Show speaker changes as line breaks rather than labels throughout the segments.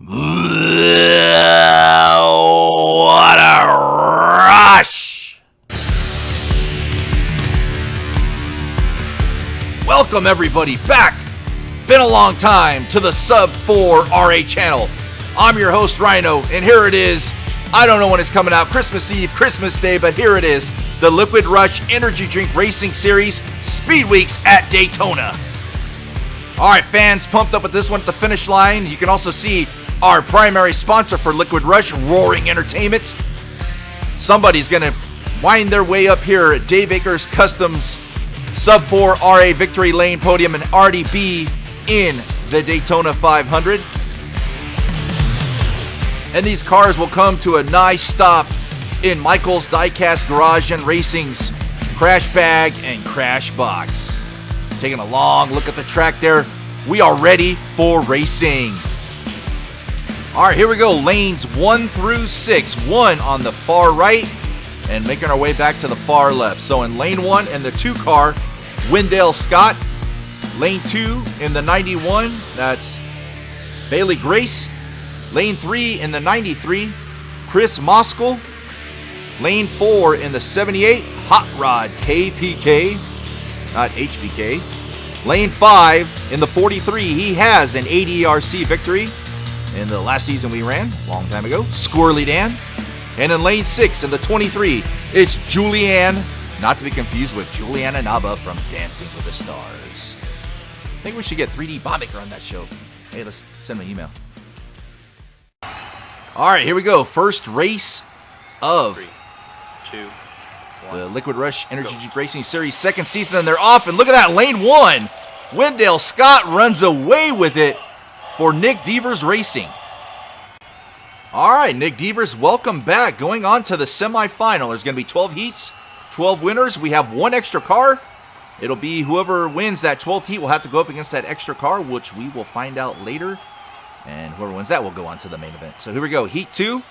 What a rush! Welcome everybody back. Been a long time to the Sub 4 RA channel. I'm your host Rhino, and here it is. I don't know when it's coming out, Christmas Eve, Christmas Day, but here it is. The Liquid Ruush Energy Drink Racing Series Speedweeks at Daytona. Alright fans, pumped up with this one at the finish line. You can also see our primary sponsor for Liquid Ruush, Roaring Entertainment. Somebody's going to wind their way up here at Dave Akers Customs Sub 4 RA Victory Lane Podium and RDB in the Daytona 500. And these cars will come to a nice stop in Michael's Diecast Garage and Racing's Crash Bag and Crash Box. Taking a long look at the track there. We are ready for racing. All right, here we go. Lanes 1 through 6. 1 on the far right and making our way back to the far left. So in lane 1 in the 2 car, Wendell Scott. Lane 2 in the 91, that's Bailey Grace. Lane 3 in the 93, Chris Moskell. Lane 4 in the 78, Hot Rod KPK, not HBK. Lane 5 in the 43, he has an ADRC victory in the last season we ran, a long time ago, Squirrely Dan. And in lane 6 in the 23, it's Julianne, not to be confused with Juliana Naba from Dancing with the Stars. I think we should get 3D Bombaker on that show. Hey, let's send him an email. All right, here we go. First race of
3, 2, 1.
The Liquid Ruush Energy Drink Racing Series second season, and they're off. And look at that, lane 1. Wendell Scott runs away with it for Nick Devers Racing. All right, Nick Devers, welcome back. Going on to the semifinal. There's going to be 12 heats, 12 winners. We have one extra car. It'll be whoever wins that 12th heat will have to go up against that extra car, which we will find out later. And whoever wins that will go on to the main event. So here we go. Heat 2,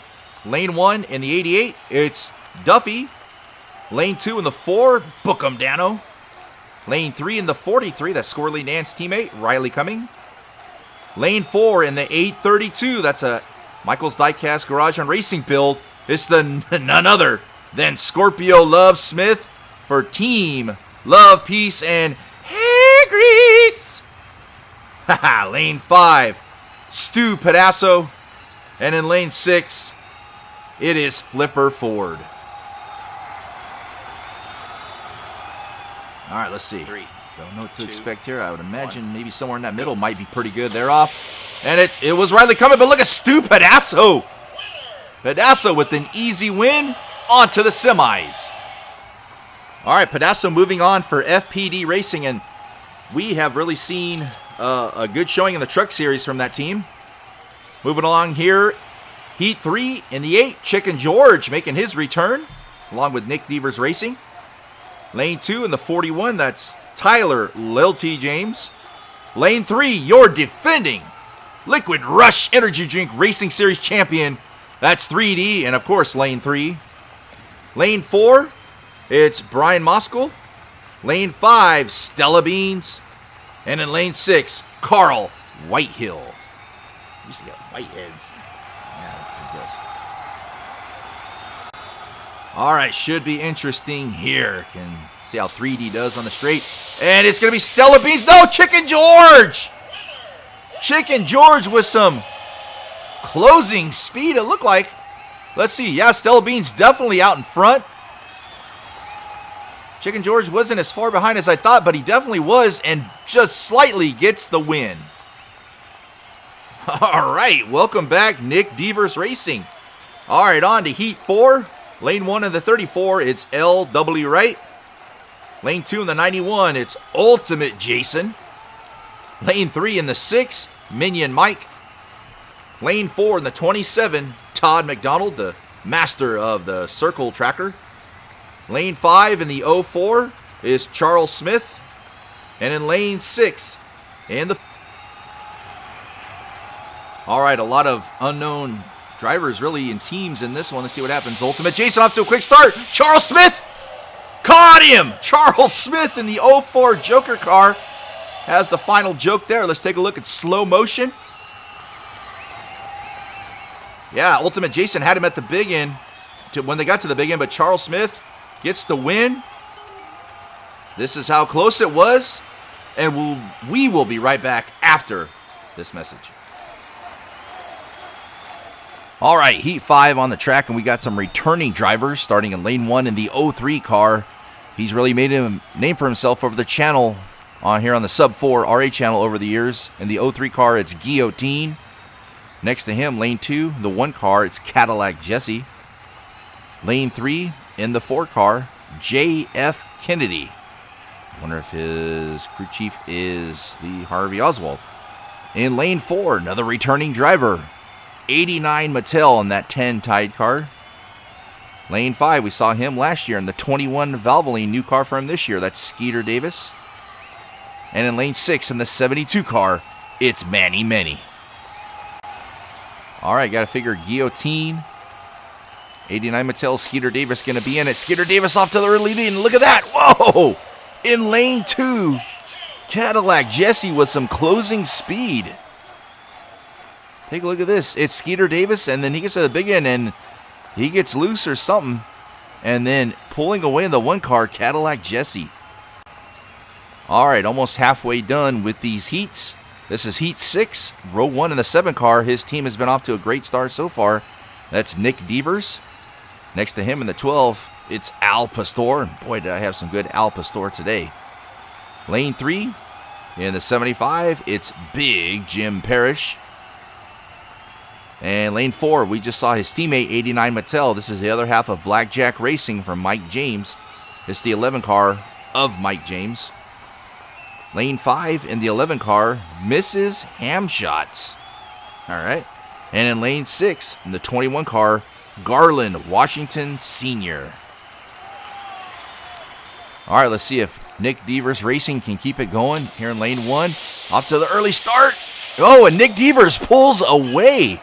lane 1 in the 88, it's Duffy. Lane 2 in the 4, Bookham Dano. Lane 3 in the 43, that's Squirrely Dan's teammate, Riley Cumming. Lane 4 in the 832, that's a Michael's Diecast Garage and Racing build. It's the none other than Scorpio Love Smith for Team Love, Peace, and Hey Grease. Haha, lane 5, Stu Pedasso. And in lane 6, it is Flipper Ford. All right, let's see.
3.
Don't know what to
2,
expect here. I would imagine
1.
maybe somewhere in that middle might be pretty good. They're off. And it was Riley Cumming, but look at Stu Pedasso. Pedasso with an easy win onto the semis. All right, Pedasso moving on for FPD Racing, and we have really seen a good showing in the truck series from that team. Moving along here, Heat 3 in the 8, Chicken George making his return, along with Nick Devers Racing. Lane 2 in the 41, that's Tyler Lil T. James. Lane 3, your defending Liquid Ruush Energy Drink Racing Series champion, that's 3D, and of course Lane 3. Lane 4, it's Brian Moskell. Lane 5, Stella Beans. And in lane 6, Carl Whitehill. Used to get whiteheads. Yeah, it goes. All right, should be interesting here. Can see how 3D does on the straight. And it's going to be Stella Beans. No, Chicken George! Chicken George with some closing speed, it looked like. Let's see. Yeah, Stella Beans definitely out in front. Chicken George wasn't as far behind as I thought, but he definitely was, and just slightly gets the win. All right, welcome back, Nick Devers Racing. All right, on to Heat 4. Lane 1 in the 34, it's LW Wright. Lane 2 in the 91, it's Ultimate Jason. Lane 3 in the 6, Minion Mike. Lane 4 in the 27, Todd McDonald, the master of the circle tracker. Lane 5 in the 04 is Charles Smith. And in lane 6 in the... All right, a lot of unknown drivers really in teams in this one. Let's see what happens. Ultimate Jason off to a quick start. Charles Smith caught him. Charles Smith in the 04 Joker car has the final joke there. Let's take a look at slow motion. Yeah, Ultimate Jason had him at the big end when they got to the big end, but Charles Smith gets the win. This is how close it was, and we will be right back after this message. All right, Heat 5 on the track, and we got some returning drivers starting in lane 1 in the 03 car. He's really made a name for himself over the channel on here on the Sub 4 RA channel over the years. In the 03 car, it's Guillotine. Next to him, lane 2, the 1 car, it's Cadillac Jesse. Lane 3, in the 4 car, J.F. Kennedy. Wonder if his crew chief is the Harvey Oswald. In lane 4, another returning driver, 89 Mattel in that 10 Tide car. Lane 5, we saw him last year in the 21 Valvoline, new car for him this year. That's Skeeter Davis. And in lane 6, in the 72 car, it's Manny Many. All right, got to figure Guillotine. 89 Mattel, Skeeter Davis going to be in it. Skeeter Davis off to the early lead. Look at that. Whoa! In lane 2, Cadillac Jesse with some closing speed. Take a look at this. It's Skeeter Davis, and then he gets to the big end, and he gets loose or something. And then pulling away in the 1 car, Cadillac Jesse. All right, almost halfway done with these heats. This is Heat 6, row 1 in the 7 car. His team has been off to a great start so far. That's Nick Devers. Next to him in the 12, it's Al Pastor. Boy, did I have some good Al Pastor today. Lane 3, in the 75, it's Big Jim Parrish. And lane 4, we just saw his teammate, 89 Mattel. This is the other half of Blackjack Racing from Mike James. It's the 11 car of Mike James. Lane 5, in the 11 car, Mrs. Hamshots. All right. And in lane 6, in the 21 car, Garland Washington Sr. All right, let's see if Nick Devers Racing can keep it going here in lane 1. Off to the early start. Oh, and Nick Devers pulls away.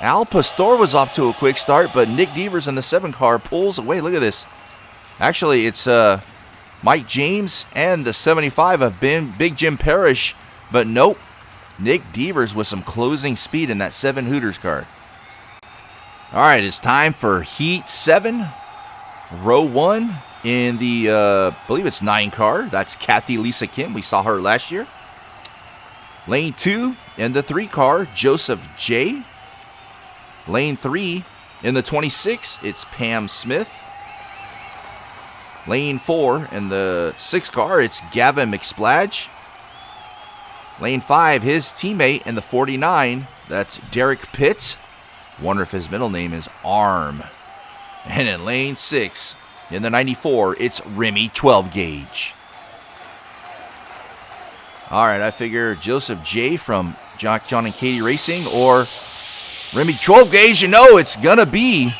Al Pastor was off to a quick start, but Nick Devers in the 7 car pulls away. Look at this. Actually, it's Mike James and the 75 have been Big Jim Parrish, but nope. Nick Devers with some closing speed in that 7 Hooters car. All right, it's time for Heat 7, row 1 in the, I believe it's 9 car. That's Kathy Lisa Kim. We saw her last year. Lane 2 in the 3 car, Joseph J. Lane 3 in the 26, it's Pam Smith. Lane 4 in the 6 car, it's Gavin McSplage. Lane 5, his teammate in the 49, that's Derek Pitts. Wonder if his middle name is Arm. And in lane 6, in the 94, it's Remy 12 Gauge. All right, I figure Joseph J from Jack, John, and Katie Racing or Remy 12 Gauge. You know it's going to be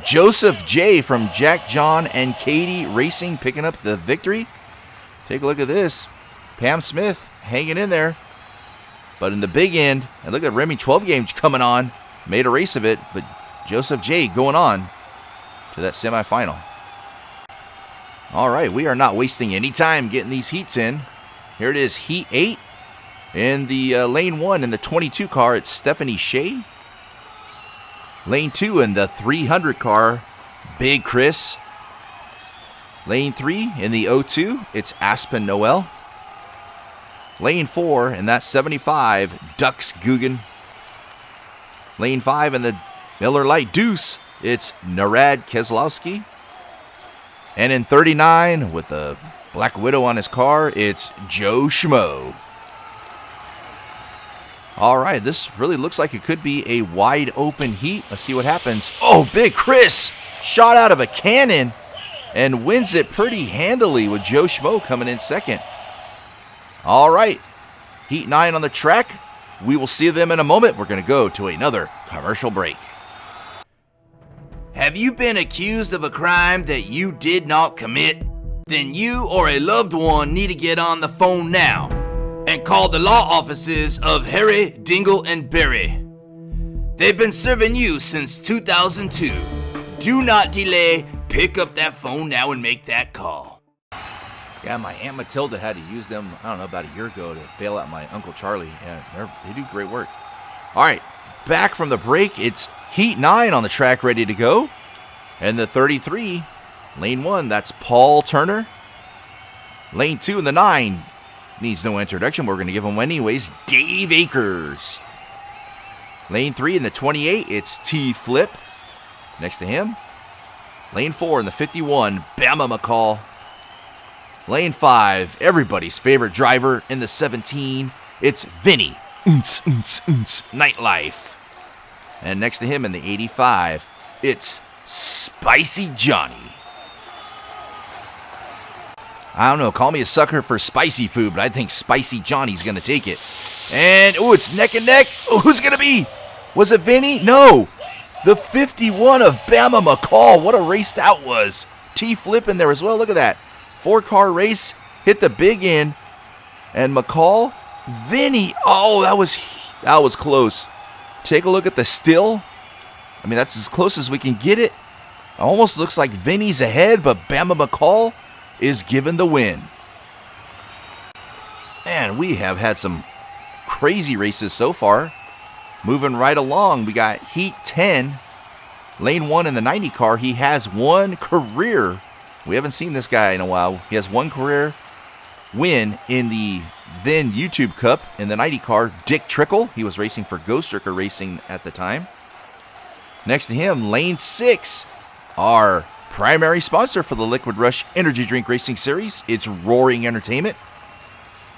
Joseph J from Jack, John, and Katie Racing picking up the victory. Take a look at this. Pam Smith hanging in there. But in the big end, and look at Remy 12 Gauge coming on. Made a race of it, but Joseph J going on to that semifinal. All right, we are not wasting any time getting these heats in. Here it is, Heat 8. In the lane 1 in the 22 car, it's Stephanie Shea. Lane 2 in the 300 car, Big Chris. Lane 3 in the 02, it's Aspen Noel. Lane 4 in that 75, Dux Guggen. Lane 5 in the Miller Lite Deuce, it's Narad Keselowski. And in 39, with the Black Widow on his car, it's Joe Schmo. All right, this really looks like it could be a wide open heat. Let's see what happens. Oh, Big Chris shot out of a cannon and wins it pretty handily with Joe Schmo coming in second. All right, Heat 9 on the track. We will see them in a moment. We're going to go to another commercial break. Have you been accused of a crime that you did not commit? Then you or a loved one need to get on the phone now and call the law offices of Harry, Dingle, and Barry. They've been serving you since 2002. Do not delay. Pick up that phone now and make that call. Yeah, my Aunt Matilda had to use them, I don't know, about a year ago to bail out my Uncle Charlie. Yeah, they do great work. All right, back from the break. It's Heat 9 on the track ready to go. And the 33, lane 1, that's Paul Turner. Lane 2 in the 9 needs no introduction. We're going to give him one anyways. Dave Akers. Lane 3 in the 28, it's T-Flip. Next to him, lane 4 in the 51, Bama McCall. Lane 5, everybody's favorite driver in the 17, it's Vinny. Nightlife. And next to him in the 85, it's Spicy Johnny. I don't know, call me a sucker for spicy food, but I think Spicy Johnny's going to take it. And, it's neck and neck. Who's going to be? Was it Vinny? No. The 51 of Bama McCall. What a race that was. T-Flip in there as well. Look at that. 4-car race. Hit the big end. And McCall. Vinny. Oh, that was close. Take a look at the still. I mean, that's as close as we can get it. Almost looks like Vinny's ahead, but Bama McCall is given the win. And we have had some crazy races so far. Moving right along, we got Heat 10, lane 1 in the 90 car. He has one career. We haven't seen this guy in a while. He has one career win in the then YouTube Cup in the 90 car. Dick Trickle. He was racing for Ghost Stricker Racing at the time. Next to him, lane 6, our primary sponsor for the Liquid Ruush Energy Drink Racing Series. It's Roaring Entertainment.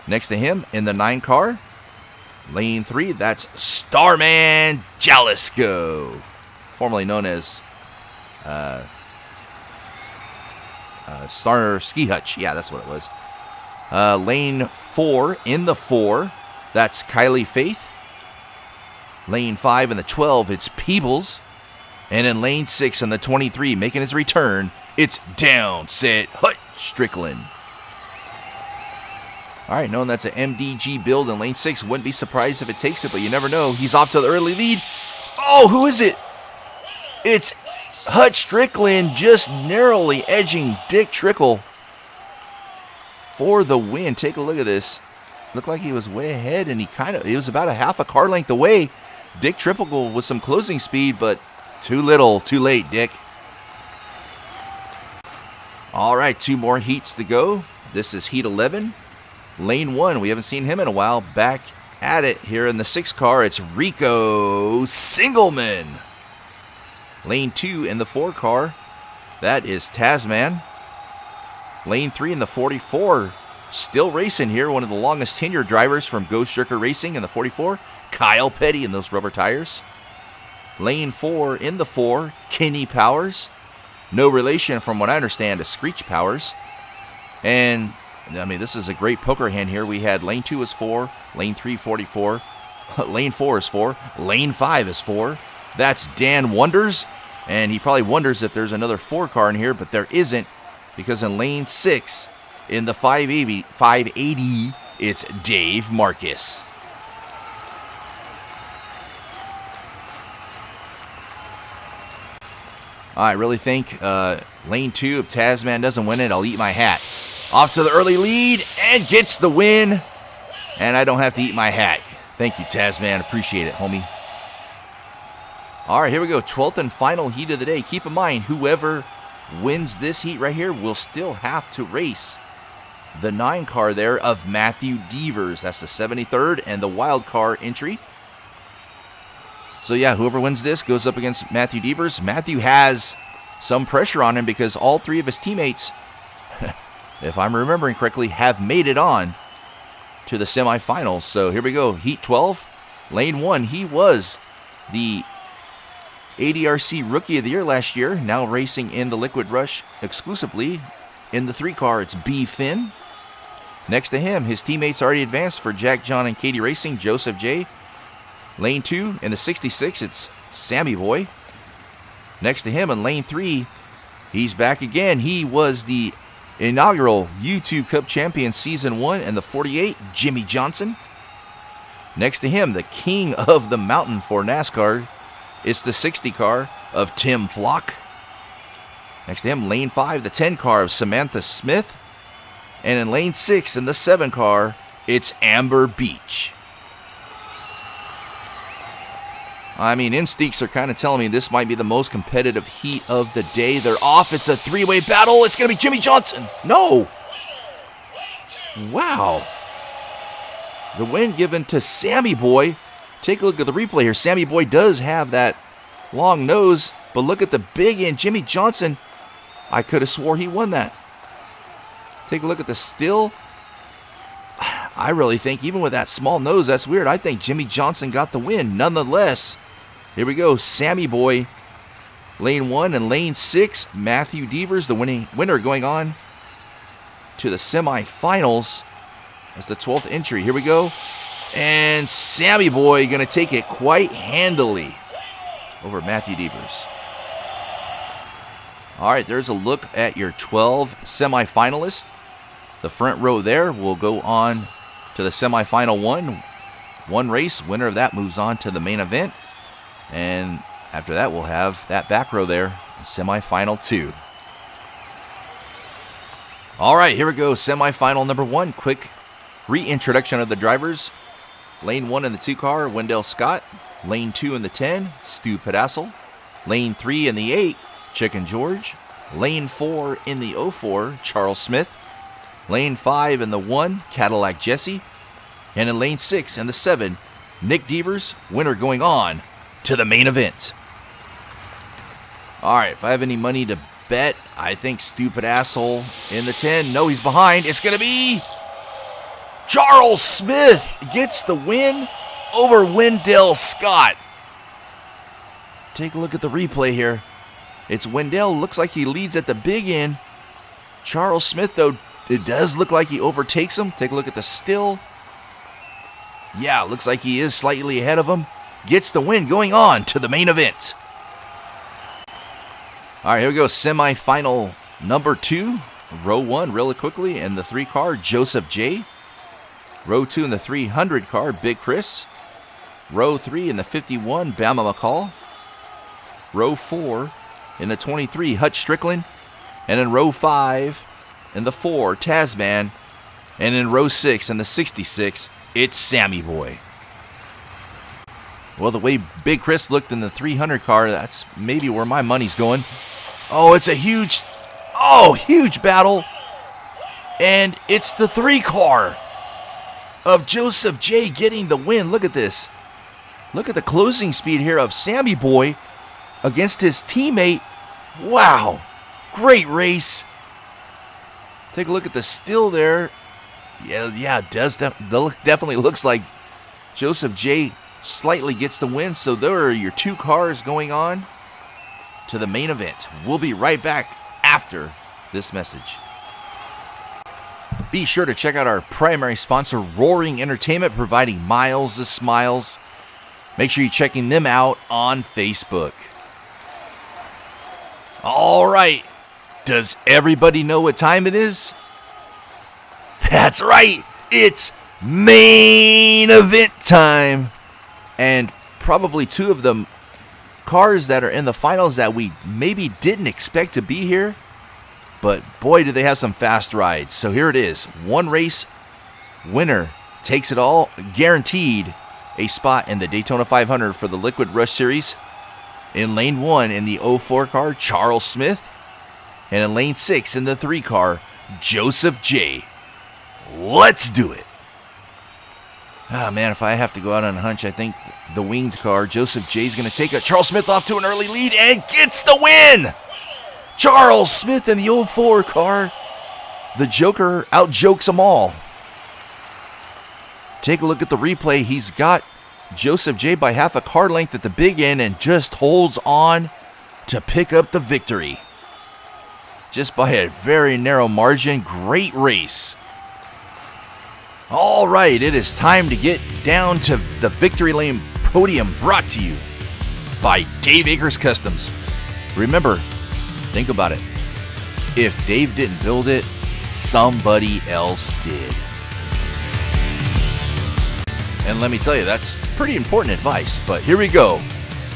Next to him in the 9 car, lane 3, that's Starman Jalisco, formerly known as Star Ski Hutch. Yeah, that's what it was. Lane 4 in the 4, that's Kylie Faith. Lane 5 in the 12, it's Peebles. And in lane 6 in the 23, making his return, it's Down Set Hutch Strickland. All right, knowing that's an MDG build in lane 6, wouldn't be surprised if it takes it, but you never know. He's off to the early lead. Oh, who is it? It's Hutch Strickland, just narrowly edging Dick Trickle for the win. Take a look at this. Looked like he was way ahead, and he was about a half a car length away. Dick Trickle with some closing speed, but too little, too late, Dick. All right, 2 more heats to go. This is Heat 11. Lane 1, we haven't seen him in a while. Back at it here in the 6 car, it's Rico Singleman. Lane 2 in the 4 car, that is Tasman. Lane 3 in the 44, still racing here, one of the longest tenure drivers from Ghost Stricker Racing in the 44, Kyle Petty in those rubber tires. Lane 4 in the 4, Kenny Powers. No relation, from what I understand, to Screech Powers. And I mean, this is a great poker hand here. We had lane 2 is 4, lane 3 44, lane 4 is 4, lane 5 is 4. That's Dan Wonders, and he probably wonders if there's another 4 car in here, but there isn't, because in lane 6, in the 580, it's Dave Marcus. I really think lane 2, if Tasman doesn't win it, I'll eat my hat. Off to the early lead and gets the win. And I don't have to eat my hat. Thank you, Tasman. Appreciate it, homie. All right, here we go. 12th and final heat of the day. Keep in mind, whoever wins this heat right here will still have to race the 9 car there of Matthew Devers. That's the 73rd and the wild car entry. So yeah, whoever wins this goes up against Matthew Devers. Matthew has some pressure on him because all 3 of his teammates, if I'm remembering correctly, have made it on to the semifinals. So here we go. Heat 12, lane 1. He was the ADRC Rookie of the Year last year, now racing in the Liquid Ruush exclusively. In the 3 car, it's B. Finn. Next to him, his teammates already advanced for Jack, John, and Katie Racing, Joseph J. Lane 2, in the 66, it's Sammy Boy. Next to him in lane 3, he's back again. He was the inaugural YouTube Cup champion Season 1 and the 48, Jimmy Johnson. Next to him, the king of the mountain for NASCAR, it's the 60 car of Tim Flock. Next to him, lane 5, the 10 car of Samantha Smith. And in lane 6, in the 7 car, it's Amber Beach. I mean, instincts are kind of telling me this might be the most competitive heat of the day. They're off. It's a three-way battle. It's going to be Jimmie Johnson. No. Wow. The win given to Sammy Boy. Take a look at the replay here. Sammy Boy does have that long nose, but look at the big end. Jimmie Johnson, I could have swore he won that. Take a look at the still. I really think even with that small nose, that's weird. I think Jimmie Johnson got the win. Nonetheless, here we go. Sammy Boy, lane 1 and lane 6. Matthew Devers, the winner, going on to the semifinals. That's the 12th entry. Here we go. And Sammy Boy going to take it quite handily over Matthew Devers. All right, there's a look at your 12 semifinalists. The front row there will go on to the semifinal one race. Winner of that moves on to the main event. And after that, we'll have that back row there, semifinal 2. All right, here we go. Semifinal number 1. Quick reintroduction of the drivers. Lane 1 in the 2 car, Wendell Scott. Lane 2 in the 10, Stu Pedassel. Lane 3 in the 8, Chicken George. Lane 4 in the 04, Charles Smith. Lane 5 in the 1, Cadillac Jesse. And in lane 6 and the 7, Nick Devers, winner going on to the main event. All right, if I have any money to bet, I think Stupid Asshole in the 10. No, he's behind. It's going to be Charles Smith gets the win over Wendell Scott. Take a look at the replay here. It's Wendell. Looks like he leads at the big end. Charles Smith, though, it does look like he overtakes him. Take a look at the still. Yeah, looks like he is slightly ahead of him. Gets the win going on to the main event. All right, here we go. Semifinal number 2. Row 1 really quickly in the 3 car, Joseph J. Row 2 in the 300 car, Big Chris. Row 3 in the 51, Bama McCall. Row 4 in the 23, Hutch Strickland. And in row 5 in the 4, Tasman. And in row 6 in the 66, it's Sammy Boy. Well, the way Big Chris looked in the 300 car, that's maybe where my money's going. Oh, it's a huge battle. And it's the 3 car of Joseph J getting the win. Look at this. Look at the closing speed here of Sammy Boy against his teammate. Wow. Great race. Take a look at the still there. Yeah, it does definitely looks like Joseph J slightly gets the win. So there are your 2 cars going on to the main event. We'll be right back after this message. Be sure to check out our primary sponsor, Roaring Entertainment, providing miles of smiles. Make sure you're checking them out on Facebook. All right. Does everybody know what time it is? That's right. It's main event time. And probably 2 of the cars that are in the finals that we maybe didn't expect to be here. But boy, do they have some fast rides. So here it is. 1 race, winner takes it all. Guaranteed a spot in the Daytona 500 for the Liquid Ruuush Series. In lane 1 in the 04 car, Charles Smith. And in lane 6 in the 3 car, Joseph J. Let's do it. Ah, man, if I have to go out on a hunch, I think the winged car, Joseph J, is going to take Charles Smith off to an early lead and gets the win. Charles Smith in the 04 car. The Joker out-jokes them all. Take a look at the replay. He's got Joseph J by half a car length at the big end and just holds on to pick up the victory. Just by a very narrow margin. Great race. All right, it is time to get down to the Victory Lane podium, brought to you by Dave Akers Customs. Remember, think about it. If Dave didn't build it, somebody else did. And let me tell you, that's pretty important advice. But here we go.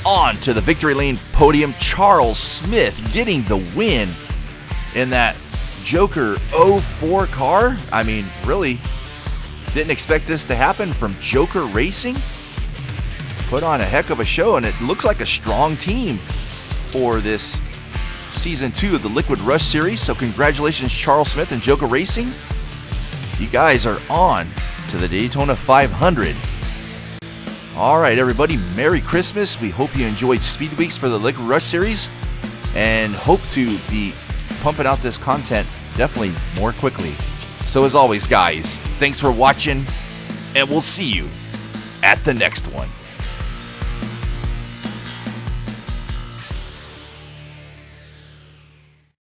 On to the Victory Lane podium. Charles Smith getting the win in that Joker 04 car. I mean, really, didn't expect this to happen from Joker Racing. put on a heck of a show, and it looks like a strong team for this Season 2 of the Liquid Ruush Series. So congratulations, Charles Smith and Joker Racing. You guys are on to the Daytona 500. All right, everybody, Merry Christmas. We hope you enjoyed Speedweeks for the Liquid Ruush Series and hope to be pumping out this content definitely more quickly. So as always, guys, thanks for watching, and we'll see you at the next one.